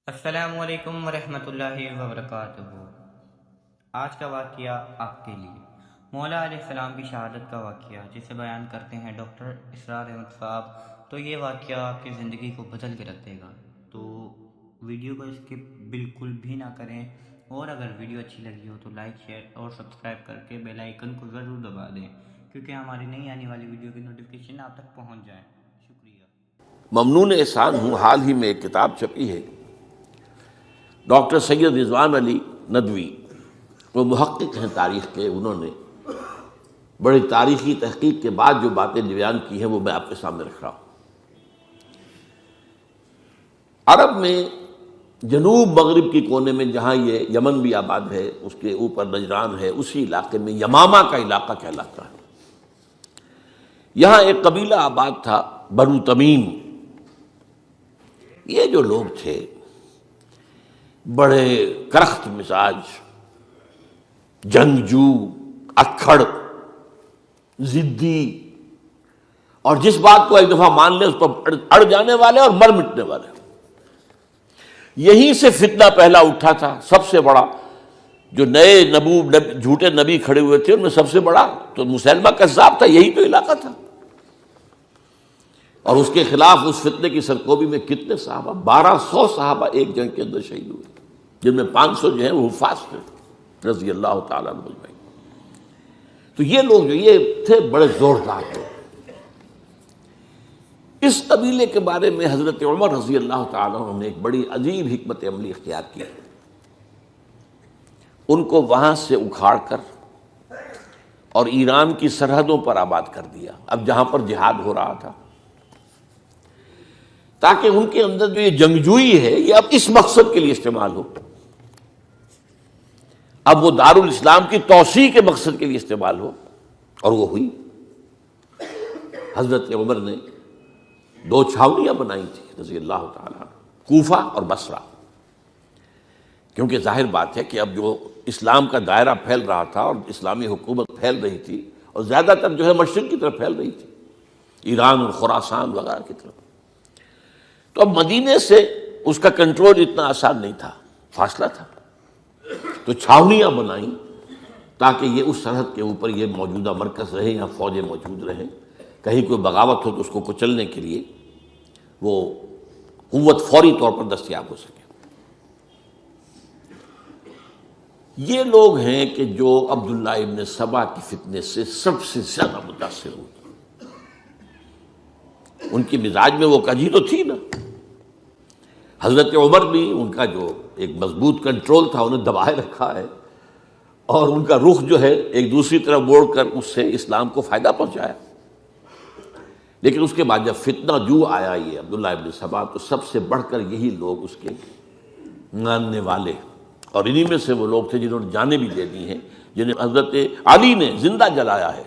السلام علیکم ورحمۃ اللہ وبرکاتہ۔ آج کا واقعہ آپ کے لیے مولا علیہ السلام کی شہادت کا واقعہ، جسے بیان کرتے ہیں ڈاکٹر اسرار احمد صاحب۔ تو یہ واقعہ آپ کی زندگی کو بدل کے رکھ دے گا، تو ویڈیو کو اسکپ بالکل بھی نہ کریں، اور اگر ویڈیو اچھی لگی ہو تو لائک، شیئر اور سبسکرائب کر کے بیل آئیکن کو ضرور دبا دیں، کیونکہ ہماری نئی آنے والی ویڈیو کی نوٹیفیکیشن آپ تک پہنچ جائیں۔ شکریہ۔ ممنون احسان ہوں، حال ہی میں ایک کتاب چھپی ہے، ڈاکٹر سید رضوان علی ندوی، وہ محقق ہیں تاریخ کے، انہوں نے بڑی تاریخی تحقیق کے بعد جو باتیں بیان کی ہیں وہ میں آپ کے سامنے رکھ رہا ہوں۔ عرب میں جنوب مغرب کی کونے میں، جہاں یہ یمن بھی آباد ہے، اس کے اوپر نجران ہے، اسی علاقے میں یمامہ کا علاقہ کہلاتا ہے۔ یہاں ایک قبیلہ آباد تھا، بنو تمیم۔ یہ جو لوگ تھے بڑے کرخت مزاج، جنگجو، اکھڑ، ضدی، اور جس بات کو ایک دفعہ مان لے اس پر اڑ جانے والے اور مر مٹنے والے۔ یہیں سے فتنہ پہلا اٹھا تھا۔ سب سے بڑا جو نئے جھوٹے نبی کھڑے ہوئے تھے ان میں سب سے بڑا تو مسیلمہ کذاب تھا، یہی تو علاقہ تھا، اور اس کے خلاف اس فتنے کی سرکوبی میں کتنے صحابہ، 1200 صحابہ ایک جنگ کے اندر شہید ہوئے، جن میں 500 جو ہیں وہ حفاظ تھے رضی اللہ تعالیٰ عنہ اجمعین۔ تو یہ لوگ جو یہ تھے بڑے زوردار تھے۔ اس قبیلے کے بارے میں حضرت عمر رضی اللہ تعالیٰ عنہ نے ایک بڑی عجیب حکمت عملی اختیار کی۔ ان کو وہاں سے اکھاڑ کر اور ایران کی سرحدوں پر آباد کر دیا، اب جہاں پر جہاد ہو رہا تھا، تاکہ ان کے اندر جو یہ جنگجوئی ہے یہ اب اس مقصد کے لیے استعمال ہو، اب وہ دارالاسلام کی توسیع کے مقصد کے لیے استعمال ہو، اور وہ ہوئی۔ حضرت عمر نے 2 چھاؤنیاں بنائی تھی رضی اللہ تعالیٰ عنہ، کوفہ اور بصرہ، کیونکہ ظاہر بات ہے کہ اب جو اسلام کا دائرہ پھیل رہا تھا اور اسلامی حکومت پھیل رہی تھی، اور زیادہ تر جو ہے مشرق کی طرف پھیل رہی تھی، ایران اور خراسان وغیرہ کی طرف، تو اب مدینے سے اس کا کنٹرول اتنا آسان نہیں تھا، فاصلہ تھا، تو چھاونیاں بنائیں تاکہ یہ اس سرحد کے اوپر یہ موجودہ مرکز رہے، یا فوجیں موجود رہیں، کہیں کوئی بغاوت ہو تو اس کو کچلنے کے لیے وہ قوت فوری طور پر دستیاب ہو سکے۔ یہ لوگ ہیں کہ جو عبداللہ ابن سبا کی فتنے سے سب سے زیادہ متاثر ہوئے۔ ان کی مزاج میں وہ کجی تو تھی نا، حضرت عمر بھی ان کا جو ایک مضبوط کنٹرول تھا انہیں دبائے رکھا ہے، اور ان کا رخ جو ہے ایک دوسری طرف موڑ کر اس سے اسلام کو فائدہ پہنچایا۔ لیکن اس کے بعد جب فتنہ جو آیا یہ عبداللہ ابن سبا، تو سب سے بڑھ کر یہی لوگ اس کے ماننے والے، اور انہی میں سے وہ لوگ تھے جنہوں نے جانیں بھی دے دی ہیں، جنہیں حضرت علی نے زندہ جلایا ہے،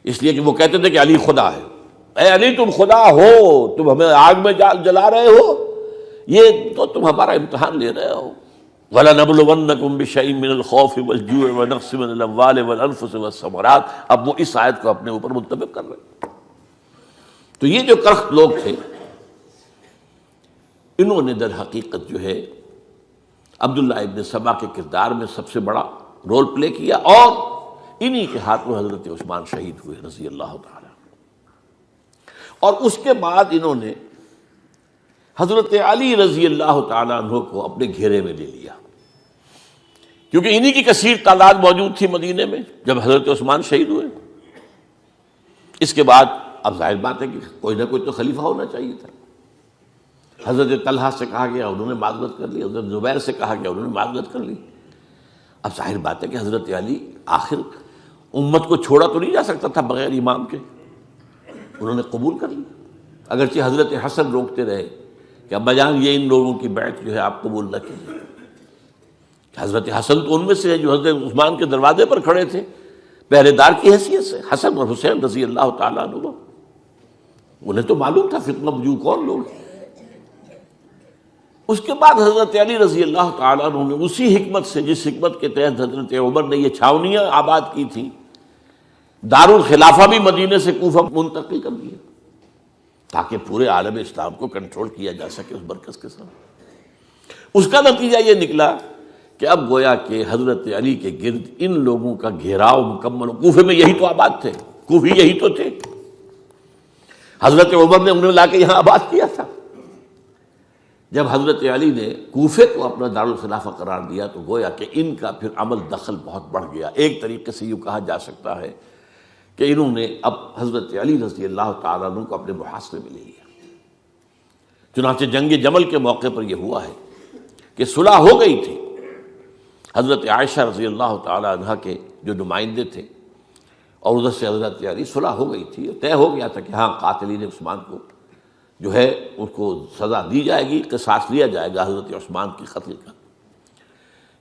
اس لیے کہ وہ کہتے تھے کہ علی خدا ہے۔ اے علی تم خدا ہو، تم ہمیں آگ میں جلا رہے ہو، یہ تو تم ہمارا امتحان لے رہے ہو۔ وَلَنَبْلُوَنَّكُمْ بِشَيْءٍ مِّنَ الْخَوْفِ وَالْجُوعِ وَنَقْصٍ مِّنَ الْأَمْوَالِ وَالْأَنفُسِ وَالثَّمَرَاتِ، اب وہ اس آیت کو اپنے اوپر منطبق کر رہے ہیں۔ تو یہ جو کرخت لوگ تھے، انہوں نے در حقیقت جو ہے عبداللہ ابن سبا کے کردار میں سب سے بڑا رول پلے کیا، اور انہی کے ہاتھوں حضرت عثمان شہید ہوئے رضی اللہ تعالیٰ۔ اور اس کے بعد انہوں نے حضرت علی رضی اللہ تعالیٰ عنہ کو اپنے گھیرے میں لے لیا، کیونکہ انہی کی کثیر تعداد موجود تھی مدینے میں جب حضرت عثمان شہید ہوئے۔ اس کے بعد اب ظاہر بات ہے کہ کوئی نہ کوئی تو خلیفہ ہونا چاہیے تھا۔ حضرت طلحہ سے کہا گیا، انہوں نے معذرت کر لی، حضرت زبیر سے کہا گیا، انہوں نے معذرت کر لی۔ اب ظاہر بات ہے کہ حضرت علی آخر امت کو چھوڑا تو نہیں جا سکتا تھا بغیر امام کے، انہوں نے قبول کر لی، اگرچہ حضرت حسن روکتے رہے کہ ابا جان یہ ان لوگوں کی بیعت جو ہے آپ قبول نہ کیجیے۔ حضرت حسن تو ان میں سے ہے جو حضرت عثمان کے دروازے پر کھڑے تھے پہرے دار کی حیثیت سے، حسن اور حسین رضی اللہ تعالیٰ عنہ، انہیں تو معلوم تھا فتنہ جو کون لوگ ہیں۔ اس کے بعد حضرت علی رضی اللہ تعالیٰ عنہ نے اسی حکمت سے، جس حکمت کے تحت حضرت عمر نے یہ چھاونیاں آباد کی تھیں، دارالخلافہ بھی مدینے سے کوفہ منتقل کر دیا، تاکہ پورے عالم اسلام کو کنٹرول کیا جا سکے اس مرکز کے ساتھ۔ اس کا نتیجہ یہ نکلا کہ اب گویا کہ حضرت علی کے گرد ان لوگوں کا گھیراؤ مکمل. کوفے میں یہی تو آباد تھے، کوفی یہی تو تھے. حضرت عمر نے انہیں لا کے یہاں آباد کیا تھا. جب حضرت علی نے کوفے کو اپنا دارالخلافہ قرار دیا تو گویا کہ ان کا پھر عمل دخل بہت بڑھ گیا. ایک طریقے سے یوں کہا جا سکتا ہے کہ انہوں نے اب حضرت علی رضی اللہ تعالیٰ عنہ کو اپنے محاصرے میں لے لیا. چنانچہ جنگ جمل کے موقع پر یہ ہوا ہے کہ صلح ہو گئی تھی. حضرت عائشہ رضی اللہ تعالیٰ عنہ کے جو نمائندے تھے اور ادھر سے حضرت علی، صلح ہو گئی تھی، طے ہو گیا تھا کہ ہاں قاتلین عثمان کو جو ہے اس کو سزا دی جائے گی، قصاص لیا جائے گا حضرت عثمان کی قتل کا.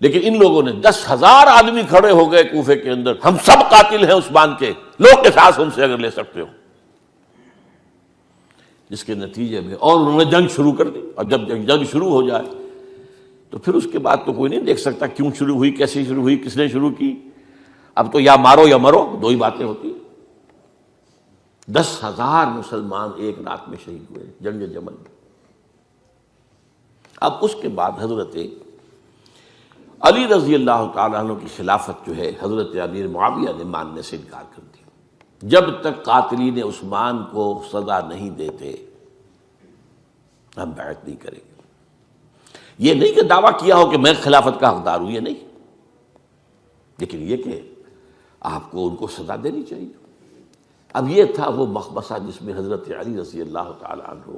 لیکن ان لوگوں نے 10,000 آدمی کھڑے ہو گئے کوفے کے اندر، ہم سب قاتل ہیں عثمان کے، لو قصاص ہم سے اگر لے سکتے ہو. جس کے نتیجے میں اور انہوں نے جنگ شروع کر دی. اور جب جنگ شروع ہو جائے تو پھر اس کے بعد تو کوئی نہیں دیکھ سکتا کیوں شروع ہوئی، کیسے شروع ہوئی، کس نے شروع کی. اب تو یا مارو یا مرو، دو ہی باتیں ہوتی ہیں. 10,000 مسلمان ایک رات میں شہید ہوئے جنگ جمل میں. اب اس کے بعد حضرت علی رضی اللہ تعالیٰ عنہ کی خلافت جو ہے حضرت امیر معاویہ نے ماننے سے انکار کر دیا. جب تک قاتلین عثمان کو سزا نہیں دیتے ہم بیعت نہیں کریں گے. یہ نہیں کہ دعویٰ کیا ہو کہ میں خلافت کا حقدار ہوں، یہ نہیں، لیکن یہ کہ آپ کو ان کو سزا دینی چاہیے. اب یہ تھا وہ مخمصہ جس میں حضرت علی رضی اللہ تعالیٰ عنہ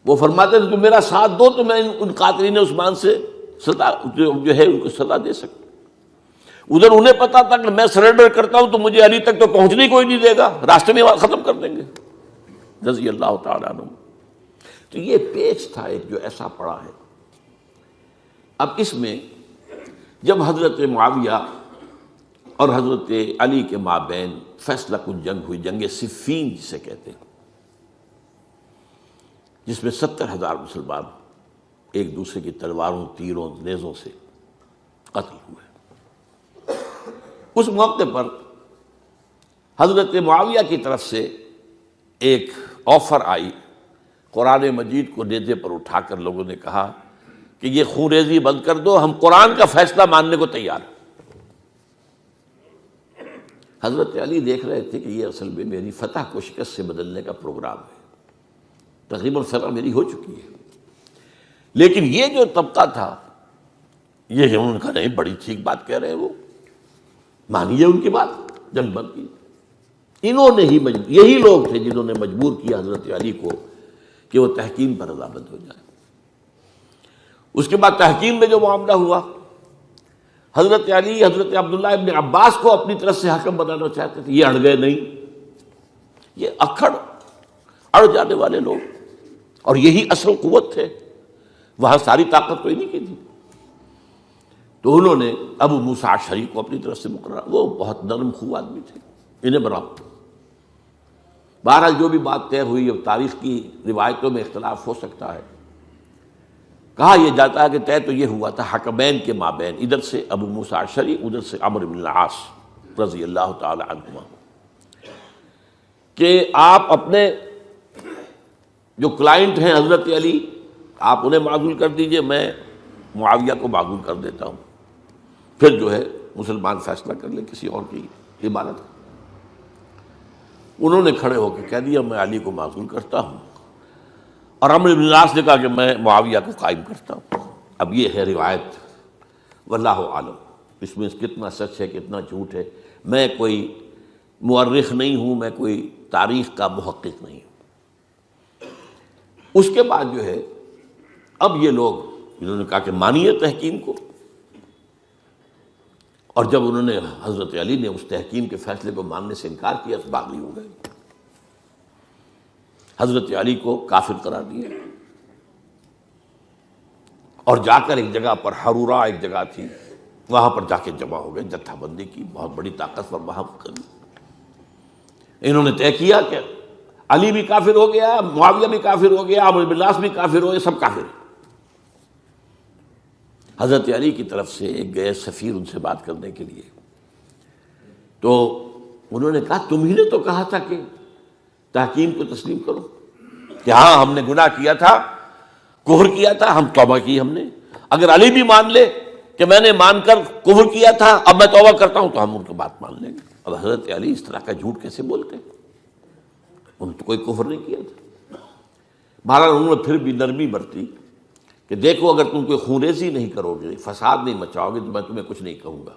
وہ فرماتے تھے تم میرا ساتھ دو تو میں ان قاتلین عثمان سے سزا جو ہے ان کو سزا دے سکتا. ادھر انہیں پتا تھا کہ میں سرنڈر کرتا ہوں تو مجھے علی تک تو پہنچنے کوئی نہیں دے گا، راستے میں ختم کر دیں گے رضی اللہ تعالیٰ عنہ. تو یہ پیچ تھا ایک جو ایسا پڑا ہے. اب اس میں جب حضرت معاویہ اور حضرت علی کے مابین فیصلہ کن جنگ ہوئی، جنگ صفین جسے کہتے ہیں، جس میں 70,000 مسلمان ایک دوسرے کی تلواروں، تیروں، نیزوں سے قتل ہوئے. اس موقع پر حضرت معاویہ کی طرف سے ایک آفر آئی. قرآن مجید کو نیزے پر اٹھا کر لوگوں نے کہا کہ یہ خون ریزی بند کر دو، ہم قرآن کا فیصلہ ماننے کو تیار ہیں. حضرت علی دیکھ رہے تھے کہ یہ اصل میں میری فتح کو شکست سے بدلنے کا پروگرام ہے. تقریباً فتح میری ہو چکی ہے، لیکن یہ جو طبقہ تھا یہ انہوں نے کہا نہیں بڑی ٹھیک بات کہہ رہے ہیں، وہ مانیے ان کی بات، جنگ بند کی. انہوں نے ہی یہی لوگ تھے جنہوں نے مجبور کیا حضرت علی کو کہ وہ تحکیم پر رضامند ہو جائے. اس کے بعد تحکیم میں جو معاملہ ہوا، حضرت علی حضرت عبداللہ ابن عباس کو اپنی طرف سے حکم بنانا چاہتے تھے، یہ اڑ گئے نہیں. یہ اڑ جانے والے لوگ، اور یہی اصل قوت تھے، وہاں ساری طاقت کوئی نہیں کی تھی. تو انہوں نے ابو موسیٰ اشعری کو اپنی طرف سے مقرر، وہ بہت نرم خو آدمی تھے، انہیں بناؤ. بہرحال جو بھی بات طے ہوئی، اب تاریخ کی روایتوں میں اختلاف ہو سکتا ہے. کہا یہ جاتا ہے کہ طے تو یہ ہوا تھا حکمین کے مابین، ادھر سے ابو موسیٰ اشعری، ادھر سے عمرو بن العاص رضی اللہ تعالی عنہما، کہ آپ اپنے جو کلائنٹ ہیں حضرت علی آپ انہیں معزول کر دیجئے، میں معاویہ کو معزول کر دیتا ہوں، پھر جو ہے مسلمان فیصلہ کر لیں کسی اور کی عبادت. انہوں نے کھڑے ہو کے کہہ دیا میں علی کو معزول کرتا ہوں، اور عمرو بن العاص نے کہا کہ میں معاویہ کو قائم کرتا ہوں. اب یہ ہے روایت، واللہ عالم اس میں کتنا سچ ہے کتنا جھوٹ ہے. میں کوئی مورخ نہیں ہوں، میں کوئی تاریخ کا محقق نہیں ہوں. اس کے بعد جو ہے اب یہ لوگ انہوں نے کہا کہ مانیے تحکیم کو، اور جب انہوں نے حضرت علی نے اس تحکیم کے فیصلے کو ماننے سے انکار کیا تو باغی ہو گئے، حضرت علی کو کافر قرار دیا، اور جا کر ایک جگہ پر حرورہ ایک جگہ تھی وہاں پر جا کے جمع ہو گئے، جتھا بندی کی، بہت بڑی طاقت پر وہاں کری. انہوں نے طے کیا کہ علی بھی کافر ہو گیا، معاویہ بھی کافر ہو گیا، عمرو بن العاص بھی کافر ہو گئے، سب کافر ہیں. حضرت علی کی طرف سے ایک گئے سفیر ان سے بات کرنے کے لیے، تو انہوں نے کہا تم ہی نے تو کہا تھا کہ تحکیم کو تسلیم کرو، کہ ہاں ہم نے گناہ کیا تھا کفر کیا تھا، ہم توبہ کی ہم نے. اگر علی بھی مان لے کہ میں نے مان کر کفر کیا تھا، اب میں توبہ کرتا ہوں، تو ہم ان کی بات مان لیں گے. اب حضرت علی اس طرح کا جھوٹ کیسے بولتے ہیں؟ انہوں نے تو کوئی کفر نہیں کیا تھا. بہرحال انہوں نے پھر بھی نرمی برتی کہ دیکھو اگر تم کوئی خونریزی نہیں کرو گے، فساد نہیں مچاؤ گے، تو میں تمہیں کچھ نہیں کہوں گا.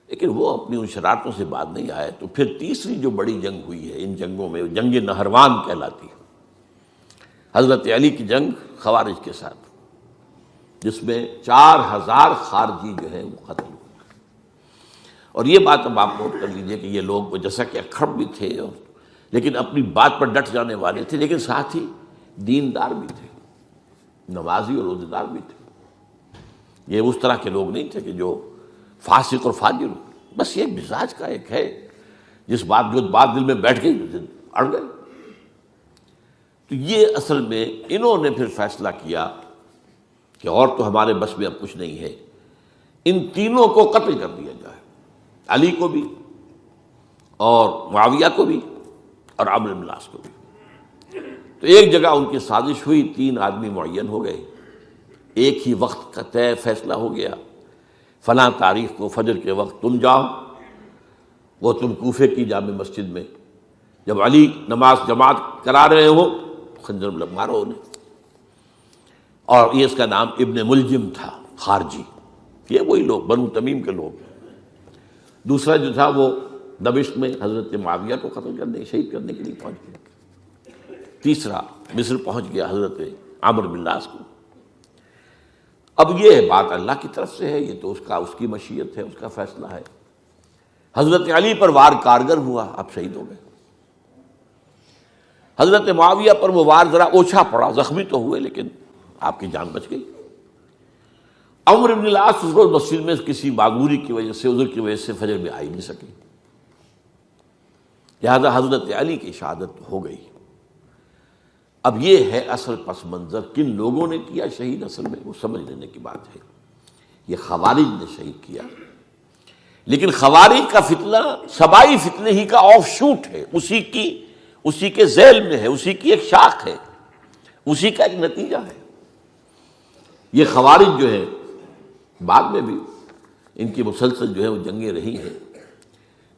لیکن وہ اپنی ان شرارتوں سے بعد نہیں آئے. تو پھر تیسری جو بڑی جنگ ہوئی ہے ان جنگوں میں، جنگ نہروان کہلاتی ہے، حضرت علی کی جنگ خوارج کے ساتھ، جس میں 4000 خارجی جو ہے وہ قتل ہوئے. اور یہ بات اب آپ نوٹ کر لیجئے کہ یہ لوگ جیسا کہ اکھڑ بھی تھے لیکن اپنی بات پر ڈٹ جانے والے تھے، لیکن ساتھ ہی دیندار بھی تھے، نمازی اور روزہ دار بھی تھے. یہ اس طرح کے لوگ نہیں تھے کہ جو فاسق اور فاجر ہو. بس یہ مزاج کا ایک ہے، جو بات دل میں بیٹھ گئی اڑ گئے. تو یہ اصل میں انہوں نے پھر فیصلہ کیا کہ اور تو ہمارے بس میں اب کچھ نہیں ہے، ان تینوں کو قتل کر دیا جائے، علی کو بھی اور معاویہ کو بھی اور عمرو بن العاص کو بھی. تو ایک جگہ ان کی سازش ہوئی، 3 آدمی معین ہو گئے، ایک ہی وقت کا طے فیصلہ ہو گیا، فلاں تاریخ کو فجر کے وقت تم جاؤ. وہ تم کوفے کی جامع مسجد میں، جب علی نماز جماعت کرا رہے ہو خنجر مارو انہیں. اور یہ اس کا نام ابن ملجم تھا، خارجی، یہ وہی لوگ بنو تمیم کے لوگ. دوسرا جو تھا وہ دمشق میں حضرت معاویہ کو قتل کرنے، شہید کرنے کے لیے پہنچ گیا. تیسرا مصر پہنچ گیا حضرت عمرو بن العاص کو. اب یہ بات اللہ کی طرف سے ہے، یہ تو اس کی مشیت ہے، اس کا فیصلہ ہے. حضرت علی پر وار کارگر ہوا، اب شہید ہو گئے. حضرت معاویہ پر وہ وار ذرا اوچھا پڑا، زخمی تو ہوئے لیکن آپ کی جان بچ گئی. عمرو بن العاص اس روز مسجد میں کسی معذوری کی وجہ سے، عذر کی وجہ سے فجر میں آ ہی نہیں سکے، لہذا حضرت علی کی شہادت ہو گئی. اب یہ ہے اصل پس منظر، کن لوگوں نے کیا شہید، اصل میں وہ سمجھ لینے کی بات ہے. یہ خوارج نے شہید کیا، لیکن خوارج کا فتنہ سبائی فتنے ہی کا آف شوٹ ہے، اسی کے ذیل میں ہے، اسی کی ایک شاخ ہے، اسی کا ایک نتیجہ ہے. یہ خوارج جو ہے بعد میں بھی ان کی مسلسل جو ہے وہ جنگیں رہی ہیں.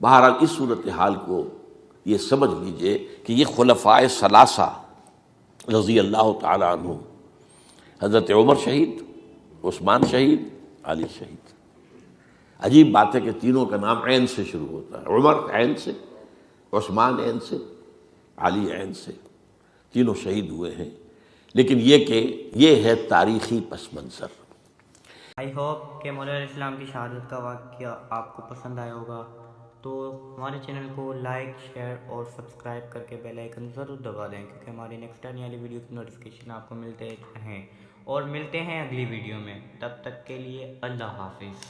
بہرحال اس صورتحال کو یہ سمجھ لیجئے کہ یہ خلفائے ثلاثہ رضی اللہ تعالی عنہ، حضرت عمر شہید، عثمان شہید، علی شہید. عجیب بات ہے کہ تینوں کا نام عین سے شروع ہوتا ہے، عمر عین سے، عثمان عین سے، علی عین سے. تینوں شہید ہوئے ہیں. لیکن یہ کہ یہ ہے تاریخی پس منظر. آئی ہوپ کہ مولا علیہ السلام کی شہادت کا واقعہ آپ کو پسند آیا ہوگا. تو ہمارے چینل کو لائک، شیئر اور سبسکرائب کر کے بیل آئیکن ضرور دبا دیں، کیونکہ ہماری نیکسٹ آنے والی ویڈیو کی نوٹیفیکیشن آپ کو ملتے ہیں. اور ملتے ہیں اگلی ویڈیو میں، تب تک کے لیے اللہ حافظ.